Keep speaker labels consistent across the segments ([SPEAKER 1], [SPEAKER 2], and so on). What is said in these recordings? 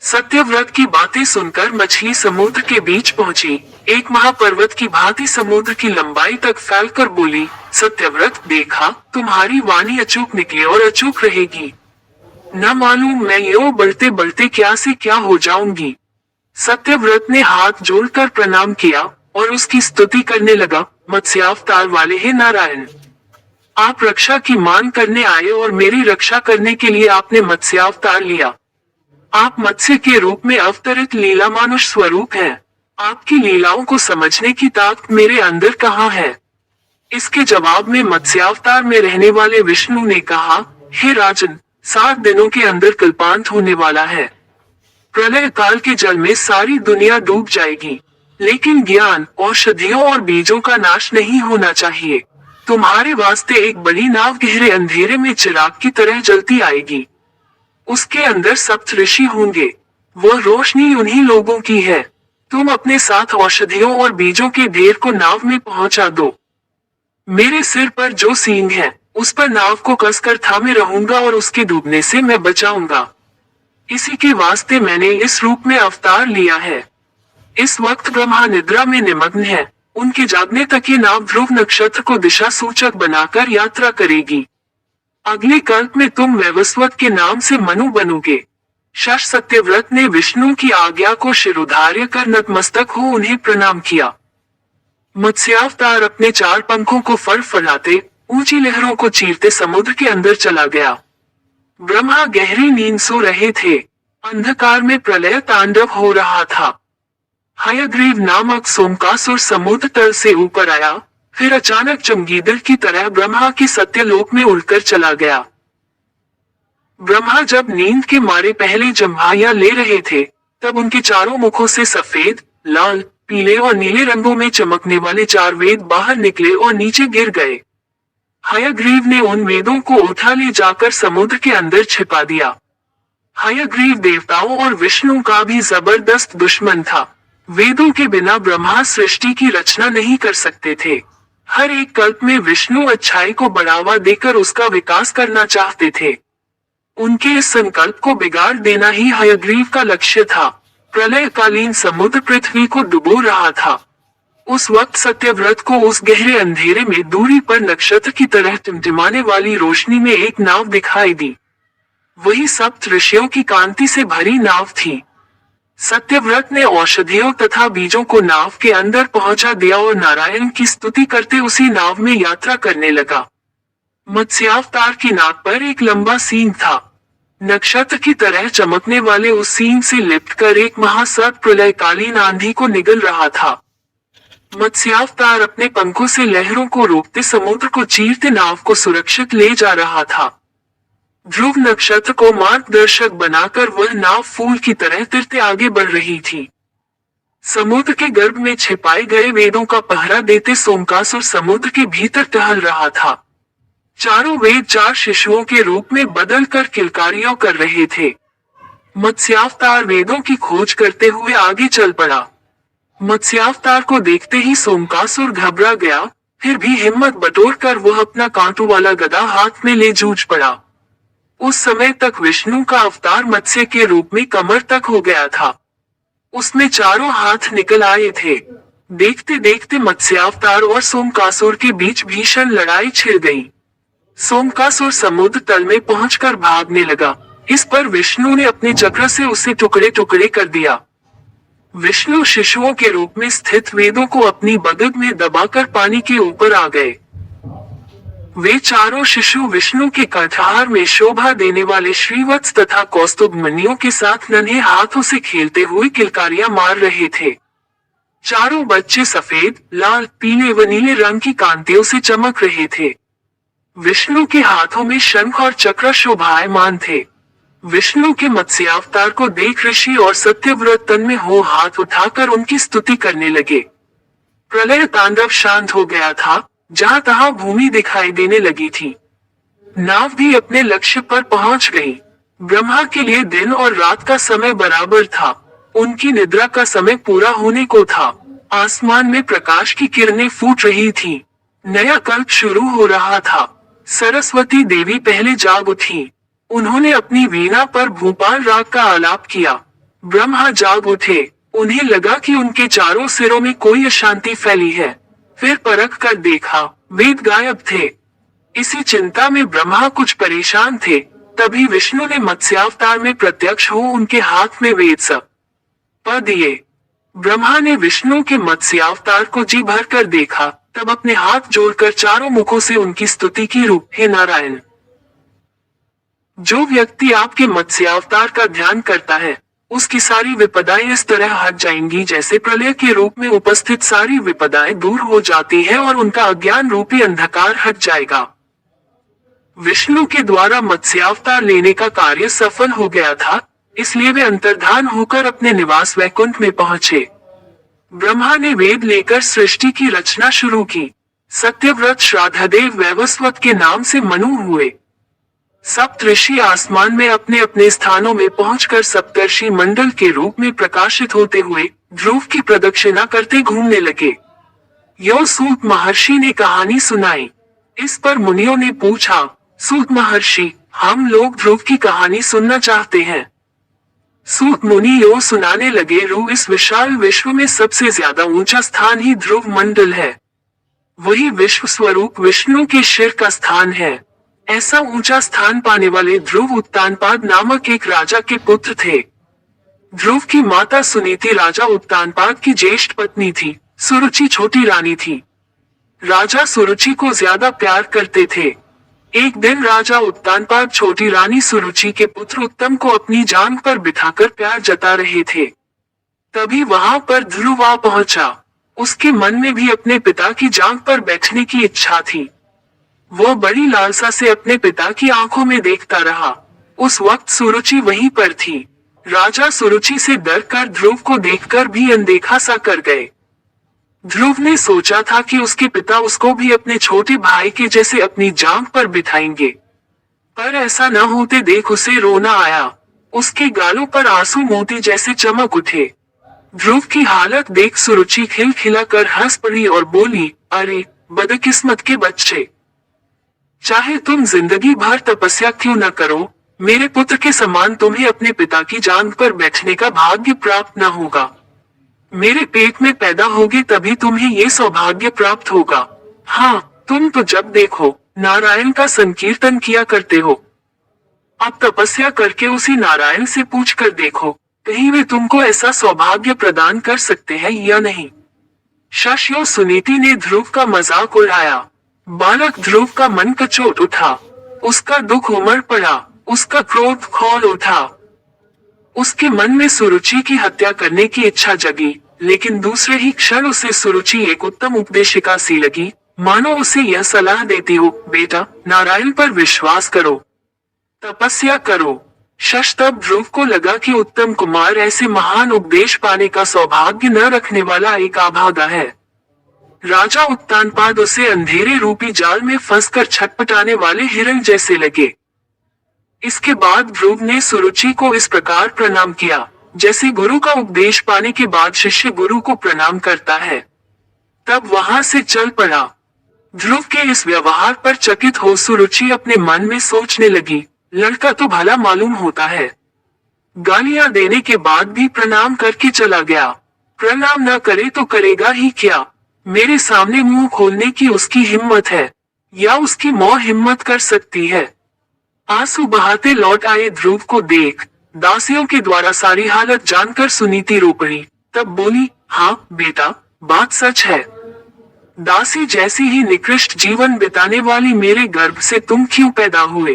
[SPEAKER 1] सत्यव्रत की बातें सुनकर मछली समुद्र के बीच पहुंची। एक महापर्वत की भांति समुद्र की लंबाई तक फैलकर बोली, सत्यव्रत देखा, तुम्हारी वाणी अचूक निकली और अचूक रहेगी। न मालूम मैं यूं बढ़ते बढ़ते क्या से क्या हो जाऊंगी। सत्यव्रत ने हाथ जोड़कर प्रणाम किया और उसकी स्तुति करने लगा, मत्स्यावतार वाले हे नारायण, आप रक्षा की मान करने आए और मेरी रक्षा करने के लिए आपने मत्स्यावतार लिया। आप मत्स्य के रूप में अवतरित लीला मानुष स्वरूप हैं। आपकी लीलाओं को समझने की ताकत मेरे अंदर कहाँ है। इसके जवाब में मत्स्यावतार में रहने वाले विष्णु ने कहा, हे राजन, 7 दिनों के अंदर कल्पांत होने वाला है। प्रलय काल के जल में सारी दुनिया डूब जाएगी, लेकिन ज्ञान, औषधियों और बीजों का नाश नहीं होना चाहिए। तुम्हारे वास्ते एक बड़ी नाव गहरे अंधेरे में चिराग की तरह जलती आएगी। उसके अंदर सप्त ऋषि होंगे। वह रोशनी उन्हीं लोगों की है। तुम अपने साथ औषधियों और बीजों के ढेर को नाव में पहुंचा दो। मेरे सिर पर जो सींग है, उस पर नाव को कसकर थामे रहूंगा और उसके डूबने से मैं बचाऊंगा। इसी के वास्ते मैंने इस रूप में अवतार लिया है। इस वक्त ब्रह्मा निद्रा में निमग्न है। उनके जागने तक ये नाव ध्रुव नक्षत्र को दिशा सूचक बनाकर यात्रा करेगी। अगले कल्प में तुम वैवस्वत के नाम से मनु बनोगे। शश सत्यव्रत ने विष्णु की आज्ञा को शिरोधार्य कर नतमस्तक हो उन्हें प्रणाम किया। मत्स्यावतार अपने 4 पंखों को फड़फड़ाते ऊंची लहरों को चीरते समुद्र के अंदर चला गया। ब्रह्मा गहरी नींद सो रहे थे। अंधकार में प्रलय तांडव हो रहा था। हयग्रीव नामक सोमकासुर समुद्र तल से ऊपर आया, फिर अचानक चमगीदड़ की तरह ब्रह्मा की सत्यलोक में उड़कर चला गया। ब्रह्मा जब नींद के मारे पहले जम्हाइयां ले रहे थे, तब उनके चारों मुखों से सफेद, लाल, पीले और नीले रंगों में चमकने वाले 4 वेद बाहर निकले और नीचे गिर गए। हयग्रीव ने उन वेदों को उठा ले जाकर समुद्र के अंदर छिपा दिया। हयग्रीव देवताओं और विष्णु का भी जबरदस्त दुश्मन था। वेदों के बिना ब्रह्मा सृष्टि की रचना नहीं कर सकते थे। हर एक कल्प में विष्णु अच्छाई को बढ़ावा देकर उसका विकास करना चाहते थे। उनके इस संकल्प को बिगाड़ देना ही हयग्रीव का लक्ष्य था। प्रलयकालीन समुद्र पृथ्वी को डुबो रहा था। उस वक्त सत्यव्रत को उस गहरे अंधेरे में दूरी पर नक्षत्र की तरह टिमटिमाने वाली रोशनी में एक नाव दिखाई दी। वही सप्त ऋषियों की कांति से भरी नाव थी। सत्यव्रत ने औषधियों तथा बीजों को नाव के अंदर पहुंचा दिया और नारायण की स्तुति करते उसी नाव में यात्रा करने लगा। मत्स्यावतार की नाक पर एक लंबा सींग था। नक्षत्र की तरह चमकने वाले उस सींग से लिपटकर एक महासर्प प्रलयकालीन आंधी को निगल रहा था। मत्स्यावतार अपने पंखों से लहरों को रोकते समुद्र को चीरते नाव को सुरक्षित ले जा रहा था। ध्रुव नक्षत्र को मार्गदर्शक बनाकर वह नाव फूल की तरह तिरते आगे बढ़ रही थी। समुद्र के गर्भ में छिपाए गए वेदों का पहरा देते सोमकासुर समुद्र के भीतर टहल रहा था। चारों वेद 4 शिशुओं के रूप में बदलकर किलकारियों कर रहे थे। मत्स्यावतार वेदों की खोज करते हुए आगे चल पड़ा। मत्स्यावतार को देखते ही सोमकासुर घबरा गया, फिर भी हिम्मत बटोरकर वह अपना कांटों वाला गदा हाथ में ले जूझ पड़ा। उस समय तक विष्णु का अवतार मत्स्य के रूप में कमर तक हो गया था। उसमें चारों हाथ निकल आए थे। देखते देखते मत्स्यावतार और सोमकासुर के बीच भीषण लड़ाई छिड़ गई। सोमकासुर समुद्र तल में पहुंचकर भागने लगा। इस पर विष्णु ने अपने चक्र से उसे टुकड़े टुकड़े कर दिया। विष्णु शिशुओं के रूप में स्थित वेदों को अपनी बगल में दबाकर पानी के ऊपर आ गए। वे चारों शिशु विष्णु के कंठहार में शोभा देने वाले श्रीवत्स तथा कौस्तुभ मणियों के साथ नन्हे हाथों से खेलते हुए किलकारियां मार रहे थे। चारों बच्चे सफेद, लाल, पीले व नीले रंग की कांतियों से चमक रहे थे। विष्णु के हाथों में शंख और चक्र शोभायमान थे। विष्णु के मत्स्यावतार को देख ऋषि और सत्यव्रत तन में हो हाथ उठाकर उनकी स्तुति करने लगे। प्रलय तांडव शांत हो गया था। जहां तहां भूमि दिखाई देने लगी थी। नाव भी अपने लक्ष्य पर पहुंच गई। ब्रह्मा के लिए दिन और रात का समय बराबर था। उनकी निद्रा का समय पूरा होने को था। आसमान में प्रकाश की किरणें फूट रही थी। नया कल्प शुरू हो रहा था। सरस्वती देवी पहले जाग उठी। उन्होंने अपनी वीणा पर भूपाल राग का आलाप किया। ब्रह्मा जाग उठे। उन्हें लगा कि उनके चारों सिरों में कोई अशांति फैली है। फिर परख कर देखा, वेद गायब थे। इसी चिंता में ब्रह्मा कुछ परेशान थे। तभी विष्णु ने मत्स्यावतार में प्रत्यक्ष हो उनके हाथ में वेद सब पा दिए। ब्रह्मा ने विष्णु के मत्स्यावतार को जी भर कर देखा, तब अपने हाथ जोड़कर चारों मुखों से उनकी स्तुति की, रूप हे नारायण। जो व्यक्ति आपके मत्स्यावतार का ध्यान करता है, उसकी सारी विपदाएं इस तरह हट जाएंगी जैसे प्रलय के रूप में उपस्थित सारी विपदाएं दूर हो जाती है और उनका अज्ञान रूपी अंधकार हट जाएगा। विष्णु के द्वारा मत्स्यावतार लेने का कार्य सफल हो गया था, इसलिए वे अंतर्धान होकर अपने निवास वैकुंठ में पहुंचे। ब्रह्मा ने वेद लेकर सृष्टि की रचना शुरू की। सत्यव्रत श्राद्धदेव वैवस्वत के नाम से मनु हुए। सप्तऋषि आसमान में अपने अपने स्थानों में पहुंचकर सप्तर्षि मंडल के रूप में प्रकाशित होते हुए ध्रुव की प्रदक्षिणा करते घूमने लगे। यो सूत महर्षि ने कहानी सुनाई। इस पर मुनियों ने पूछा, सूत महर्षि, हम लोग ध्रुव की कहानी सुनना चाहते हैं। सूत मुनि यो सुनाने लगे, रू इस विशाल विश्व में सबसे ज्यादा ऊंचा स्थान ही ध्रुव मंडल है। वही विश्व स्वरूप विष्णु के शिर का स्थान है। ऐसा ऊंचा स्थान पाने वाले ध्रुव उत्तानपाद नामक एक राजा के पुत्र थे। ध्रुव की माता सुनीति राजा उत्तानपाद की ज्येष्ठ पत्नी थी। सुरुचि छोटी रानी थी। राजा सुरुचि को ज्यादा प्यार करते थे। एक दिन राजा उत्तानपाद छोटी रानी सुरुचि के पुत्र उत्तम को अपनी जांघ पर बिठाकर प्यार जता रहे थे। तभी वहां पर ध्रुव आ पहुंचा। उसके मन में भी अपने पिता की जांघ पर बैठने की इच्छा थी। वो बड़ी लालसा से अपने पिता की आंखों में देखता रहा। उस वक्त सुरुचि वहीं पर थी। राजा सुरुचि से डरकर ध्रुव को देखकर भी अनदेखा सा कर गए। ध्रुव ने सोचा था कि उसके पिता उसको भी अपने छोटे भाई के जैसे अपनी जांघ पर बिठाएंगे, पर ऐसा न होते देख उसे रोना आया। उसके गालों पर आंसू मोती जैसे चमक उठे। ध्रुव की हालत देख सुरुचि खिलखिलाकर हंस पड़ी और बोली, अरे बदकिस्मत के बच्चे, चाहे तुम जिंदगी भर तपस्या क्यों न करो, मेरे पुत्र के समान तुम्हें अपने पिता की जांघ पर बैठने का भाग्य प्राप्त न होगा। मेरे पेट में पैदा होगे तभी तुम्हें ये सौभाग्य प्राप्त होगा। हाँ, तुम तो जब देखो नारायण का संकीर्तन किया करते हो। अब तपस्या करके उसी नारायण से पूछ कर देखो, कहीं वे तुमको ऐसा सौभाग्य प्रदान कर सकते हैं या नहीं। शश सुनीति ने ध्रुव का मजाक उड़ाया। बालक ध्रुव का मन कचोट उठा। उसका दुख उमड़ पड़ा। उसका क्रोध खौल उठा। उसके मन में सुरुचि की हत्या करने की इच्छा जगी, लेकिन दूसरे ही क्षण उसे सुरुचि एक उत्तम उपदेशिका सी लगी, मानो उसे यह सलाह देती हो, बेटा नारायण पर विश्वास करो, तपस्या करो। शश तब ध्रुव को लगा कि उत्तम कुमार ऐसे महान उपदेश पाने का सौभाग्य न रखने वाला एक अभागा है। राजा उत्तानपाद उसे अंधेरे रूपी जाल में फंसकर छटपटाने वाले हिरण जैसे लगे। इसके बाद ध्रुव ने सुरुचि को इस प्रकार प्रणाम किया, जैसे गुरु का उपदेश पाने के बाद शिष्य गुरु को प्रणाम करता है। तब वहां से चल पड़ा। ध्रुव के इस व्यवहार पर चकित हो सुरुचि अपने मन में सोचने लगी, लड़का तो भला मालूम होता है। गालियां देने के बाद भी प्रणाम करके चला गया। प्रणाम न करे तो करेगा ही क्या। मेरे सामने मुंह खोलने की उसकी हिम्मत है, या उसकी मौत हिम्मत कर सकती है। आंसू बहाते लौट आए ध्रुव को देख दासियों के द्वारा सारी हालत जानकर सुनीति रो पड़ी। तब बोली, हाँ बेटा, बात सच है। दासी जैसी ही निकृष्ट जीवन बिताने वाली मेरे गर्भ से तुम क्यों पैदा हुए।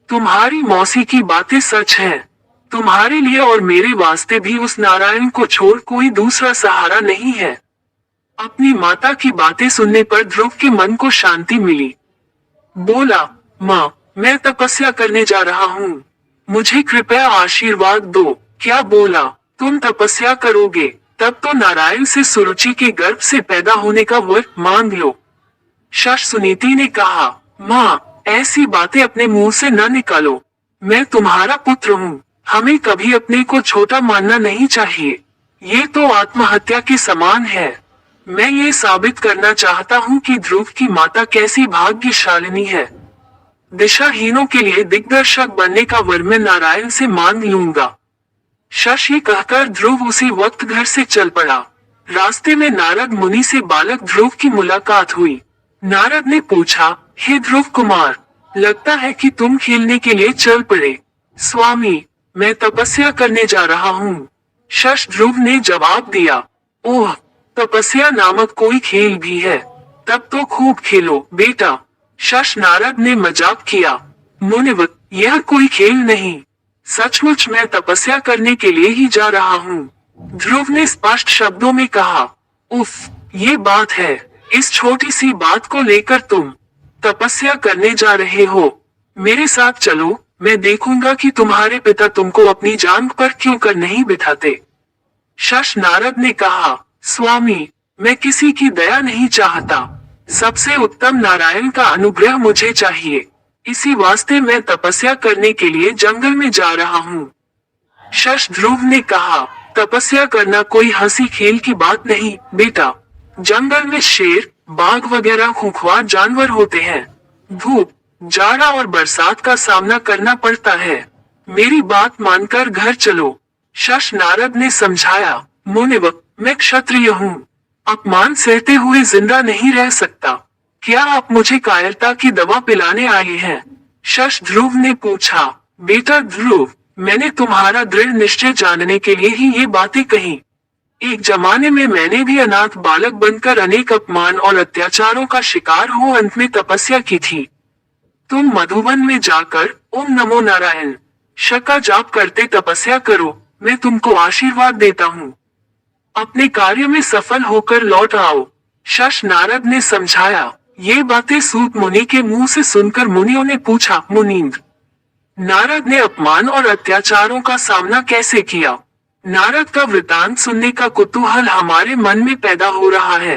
[SPEAKER 1] तुम्हारी मौसी की बातें सच हैं। तुम्हारे लिए और मेरे वास्ते भी उस नारायण को छोड़ कोई दूसरा सहारा नहीं है। अपनी माता की बातें सुनने पर ध्रुव के मन को शांति मिली। बोला, माँ, मैं तपस्या करने जा रहा हूँ, मुझे कृपया आशीर्वाद दो। क्या बोला, तुम तपस्या करोगे, तब तो नारायण से सुरुचि के गर्भ से पैदा होने का वर मांग लो। शश सुनीति ने कहा, माँ, ऐसी बातें अपने मुंह से न निकालो। मैं तुम्हारा पुत्र हूँ, हमें कभी अपने को छोटा मानना नहीं चाहिए। ये तो आत्महत्या के समान है। मैं ये साबित करना चाहता हूँ कि ध्रुव की माता कैसी भाग्यशालिनी है। दिशाहीनों के लिए दिग्दर्शक बनने का वर मैं नारायण से मांग लूंगा। शश ये कहकर ध्रुव उसी वक्त घर से चल पड़ा। रास्ते में नारद मुनि से बालक ध्रुव की मुलाकात हुई। नारद ने पूछा, हे ध्रुव कुमार, लगता है कि तुम खेलने के लिए चल पड़े। स्वामी, मैं तपस्या करने जा रहा हूँ। शश ध्रुव ने जवाब दिया, ओह, तपस्या नामक कोई खेल भी है, तब तो खूब खेलो बेटा। शश नारद ने मजाक किया, मुनिवर, यह कोई खेल नहीं, सचमुच मैं तपस्या करने के लिए ही जा रहा हूँ। ध्रुव ने स्पष्ट शब्दों में कहा, उफ, ये बात है, इस छोटी सी बात को लेकर तुम तपस्या करने जा रहे हो। मेरे साथ चलो, मैं देखूंगा कि तुम्हारे पिता तुमको अपनी जान पर क्यों कर नहीं बिठाते। शश नारद ने कहा, स्वामी, मैं किसी की दया नहीं चाहता, सबसे उत्तम नारायण का अनुग्रह मुझे चाहिए, इसी वास्ते मैं तपस्या करने के लिए जंगल में जा रहा हूँ। शश ध्रुव ने कहा, तपस्या करना कोई हंसी खेल की बात नहीं बेटा, जंगल में शेर, बाघ वगैरह खूंखार जानवर होते हैं, धूप, जाड़ा और बरसात का सामना करना पड़ता है, मेरी बात मानकर घर चलो। शश नारद ने समझाया, मुनिवर, मैं क्षत्रिय हूँ, अपमान सहते हुए जिंदा नहीं रह सकता, क्या आप मुझे कायरता की दवा पिलाने आए हैं। शश ध्रुव ने पूछा, बेटा ध्रुव, मैंने तुम्हारा दृढ़ निश्चय जानने के लिए ही ये बातें कही। एक जमाने में मैंने भी अनाथ बालक बनकर अनेक अपमान और अत्याचारों का शिकार हो अंत में तपस्या की थी। तुम मधुबन में जाकर ओम नमो नारायण का जाप करते तपस्या करो, मैं तुमको आशीर्वाद देता हूँ। अपने कार्य में सफल होकर लौट आओ। शश नारद ने समझाया। ये बातें सूत मुनि के मुंह से सुनकर मुनियों ने पूछा, मुनींद्र, नारद ने अपमान और अत्याचारों का सामना कैसे किया। नारद का वृतांत सुनने का कुतूहल हमारे मन में पैदा हो रहा है।